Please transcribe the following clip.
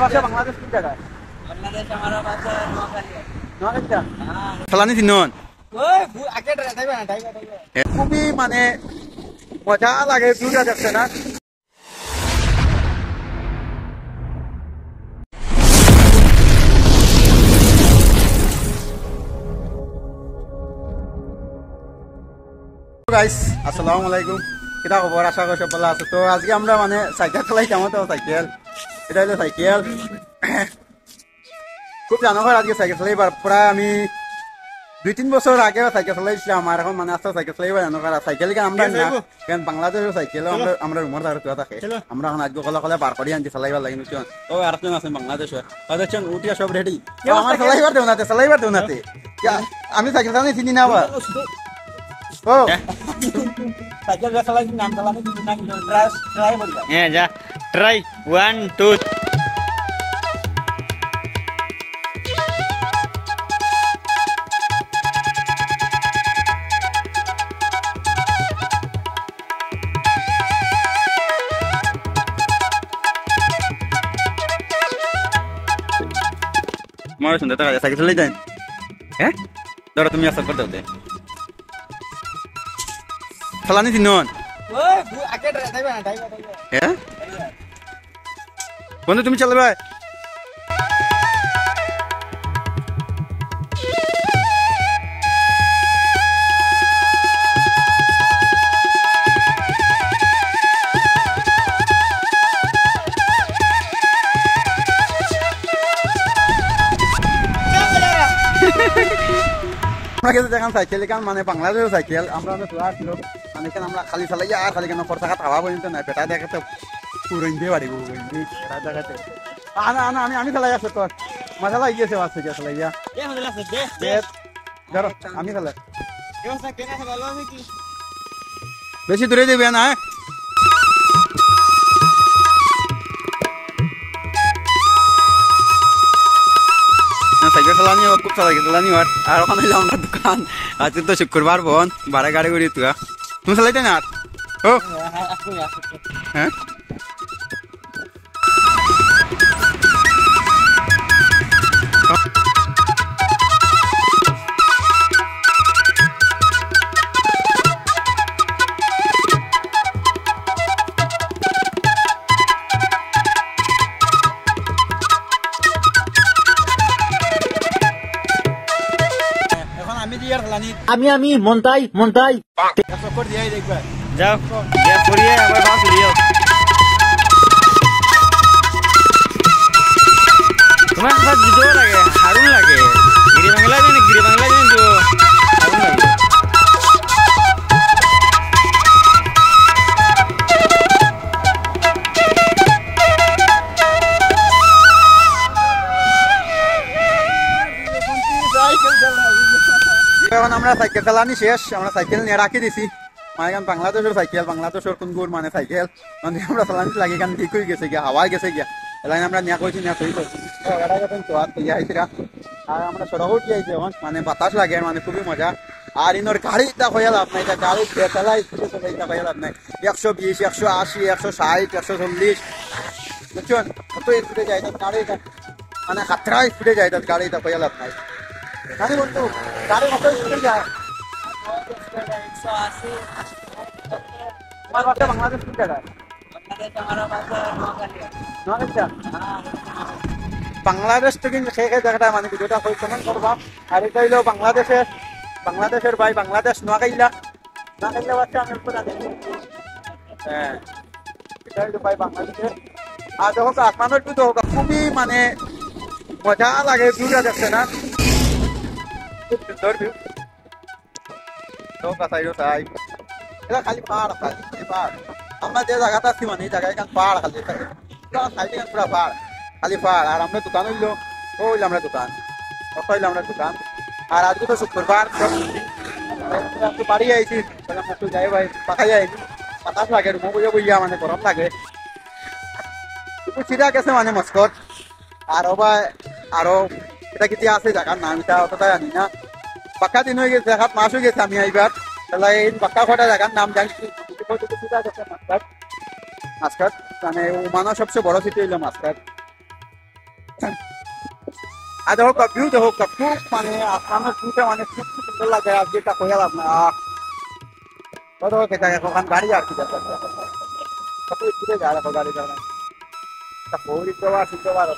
বাসা বাংলাদেশ কোন জায়গায়? বাংলাদেশ আমার বাসা নোয়াখালী। নোয়াখালীটা? হ্যাঁ। ফলানি তিনজন ওই আগে ড্রাইভার না ড্রাইভার। খুবই মানে মজা লাগে ভিউটা দেখছে না? গাইস আসসালামু আলাইকুম, কিটা খবর? আশা করি সব ভালো আছে। তো আজকে আমরা মানে সাইকেল চালাইতাম, তো সাইকেল এটা হলো সাইকেল। খুব জানো আজকে সাইকেল চালাইবার প্রায় আমি 2-3 বছর আগে সাইকেল চালাইছিলাম, আর এখন মানে আস্তে সাইকেল চালাইবার জানো সাইকেল আমরা না, কারণ বাংলাদেশের সাইকেল আমরা রুমের ধারে তোয়া থাকে। আমরা এখন আজকে কলা কলা বার করি আনছি চালাইবার লাগে নিচ্ছি। তো আরেকজন আছে বাংলাদেশের, দেখছেন উঠিয়া সব রেডি। আমার চালাইবার দেও নাতে, চালাইবার দেও নাতে। আমি সাইকেল চালাই চিনি না আবার। ও সাইকেল চালাই নাম চালানো না, ট্রাই করি। হ্যাঁ যা ট্রাই 1 2 আমার শুনতে টাকা সাইকেল চালাই দেন। হ্যাঁ ধরো তুমি আসার করতে হতে ফলানি তিনজন। ওই আগে ড্রাইভার না ড্রাইভার। হ্যাঁ বন্ধু তুমি চালাবে? আমরা কিন্তু দেখান সাইকেল এখান মানে বাংলাদেশের সাইকেল আমরা ছিল মানে এখানে আমরা খালি চালাই আর খালি কেন খরচা খাওয়া পর্যন্ত নাই, বেটা দেখাতে পুরন দিয়ে বাড়ি বেটা দেখাতে আমি চালাই আসো তোর মজা লাগিয়েছে বাস থেকে চালাই ধরো আমি চালাই বেশি দূরে দেবে না। সাইকেল চালানি খুব সাইকেল চালানি আর ওখানে হইলে আমরা দোকান আজকে তো শুক্রবার বন বারে গাড়ি করি তুই তুমি চালাইতে না? ও হ্যাঁ আমি মন্তাই দিয়াই দেখবা যাও ইয়া করিয়ে আবার বাস উড়িও তোমার হাত দিতেও লাগে হারুন লাগে গিরি বাংলা জানি তো হারুন লাগে। এখন আমরা সাইকেল চালানি শেষ, আমরা সাইকেল নিয়ে রাখি দিছি মানে এখন বাংলাদেশের সাইকেল বাংলাদেশের কোন গুড় মানে সাইকেল মানে আমরা চালানি লাগে এখান ঠিক হয়ে গেছে গিয়া হাওয়া গেছে গিয়া এলাকা আমরা নিয়া কইছি নিয়া সই করছি আর আমরা সড়ক উঠি আইছি এখন মানে বাতাস লাগে মানে খুবই মজা। আর ইনোর গাড়িটা হয়ে লাভ নাই, এটা গাড়ি চালাই স্পিডে হয়ে লাভ নাই 120 180 160 140 বুঝছেন কত স্পিডে যায় গাড়িটা মানে খাতরা স্পিডে যায় গাড়িটা হয়ে লাভ নাই। গাড়ি বন্ধু গাড়ি কত স্পিডে যায়? 180। তোমার বাসা বাংলাদেশ কোন জায়গায়? বাংলাদেশ আমার বাসা নোয়াখালী। নোয়াখালীটা? হ্যাঁ। বাংলাদেশ থেকে সেই জায়গাটা মানে ভিডিওটা কমেন্ট করবা। আর এটা হইলো বাংলাদেশের ভাই বাংলাদেশ নোয়াখাইলা বাচ্চা আমি উপর আছি। হ্যাঁ এটা হইলো ভাই বাংলাদেশের। আর দেখো আসমানের ভিউ তো খুবই মানে মজা লাগে ভিউটা দেখছে না? খুব সুন্দর ভিউ। তো কাছাইরো তাই এটা খালি পাহাড় খালি পাহাড়। আমরা যে জায়গাটা আছি মানে এই জায়গায় পাহাড় খালি সাইডে পুরা পাহাড় খালি পাহাড়। আর আমরা দোকান হইলো হইলো আমরা দোকান হইলো আমরা দোকান। আর আজকে তো শুক্রবার বাড়ি আইছি একটু যাই ভাই পাখা যাই বাতাস লাগে রুমো বইয়া বইয়া মানে গরম লাগে চিরা গেছে মানে মস্কট। আর আরো এটা কিছু আছে জায়গার নাম এটা অতটা জানি না। পাক্কা দিন হয়ে গেছে, 1 মাস হয়ে গেছে আমি এইবার তাহলে এই পাক্কা কটা জায়গার নাম জানছি। মাস্কাট মানে ওমানের সবচেয়ে বড় সিটি হইলো মাস্কাট। আর দেখো ভিউ দেখো খুব মানে আপনার ভিউটা মানে খুব সুন্দর লাগে আর যেটা কইয়া লাভ না কত কেটে ওখান গাড়ি আর কি যাচ্ছে কত দূরে যা দেখো গাড়ি যাওয়া তা পৌরি দেওয়া শুনতে পারো